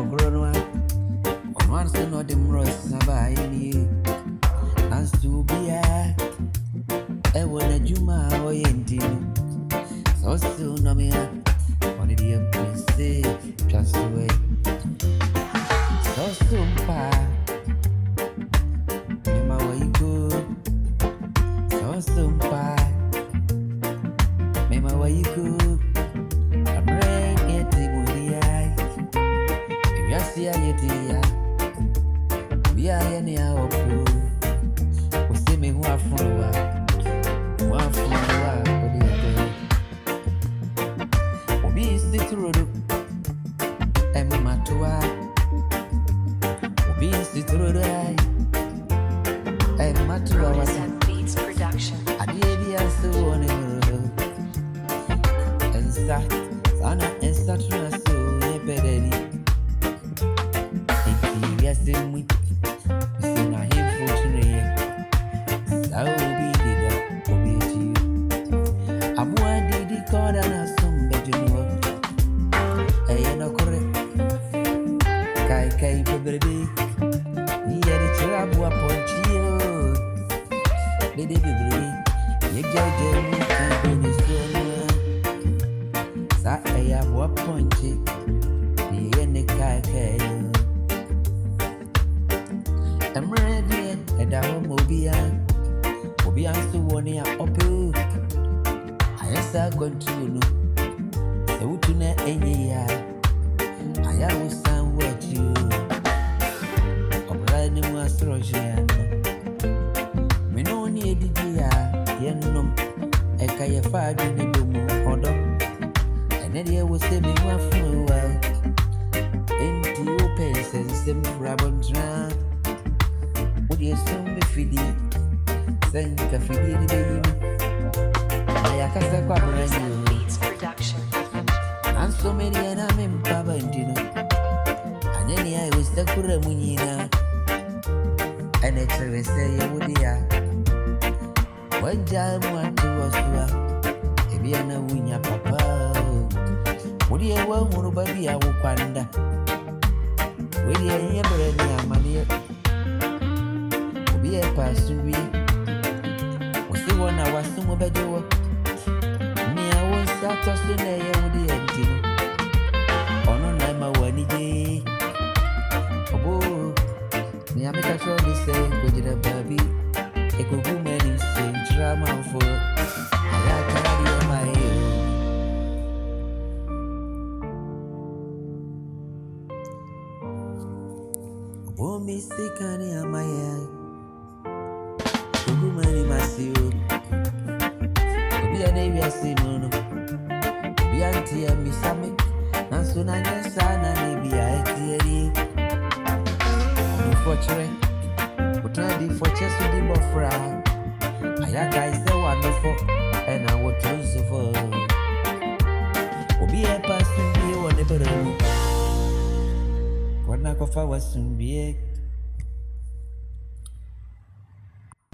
Ogronwa, on once no dem Ross Naba in as to be a one a Juma or Yentin. So soon, no me on the place, just away. So soon, pa, Mama, where you go? So soon, pa, Mama, where you go? I'm ready to be eye. If you see a yetia, we are any hour. We see me who are from one from Obi is the true. I'm a matua. Obi is the true. I'm matua. Beats production. I did the answer on it. And start, Sana and Saturn, so yeah, better. If you are saying we see na him fortunate, that will be the Obi to you. I'm one did the card and a some better know. I ain't no correct. Kai, baby. Yeah, the trouble upon you. Baby, you judge me and be the son. I have what punchy. The end kai. I'm ready, and I won't be on. Obi to one year up. I am going to know. The Utuna any year. I was somewhere to you. I'm riding my astrologian. We no need the dear, Yenum, a kaya fag in the boom order. And then there was a big one for a while. Ain't you pace and some rabon drunk? Would you soon be feeding? Send a feeding baby. I can't say quite brand new. Beats production. And so many and I'm in Papa and Dino. And then I was the Kuramunina. And it's a say, would ya? One time want to was to if you know win your papa. Would you want one baby? I will panda. Will you ever any money? Be a person, we was the one I was some of the me, I was such a soon a year with the engine. On a night, my one day. Oh, me, I make a show the same with the baby. A good woman is saying drama for I carry my ear. Oh, Missy Canny, am I here? Good woman, I see you. Be a navy, I see no. Be auntie and Miss Sammy. And soon I guess I may be a theory. Unfortunately, but I did for chess with the buffra. I guys the wonderful, and I would choose for. Be a person, be one ever. What knock off I was soon be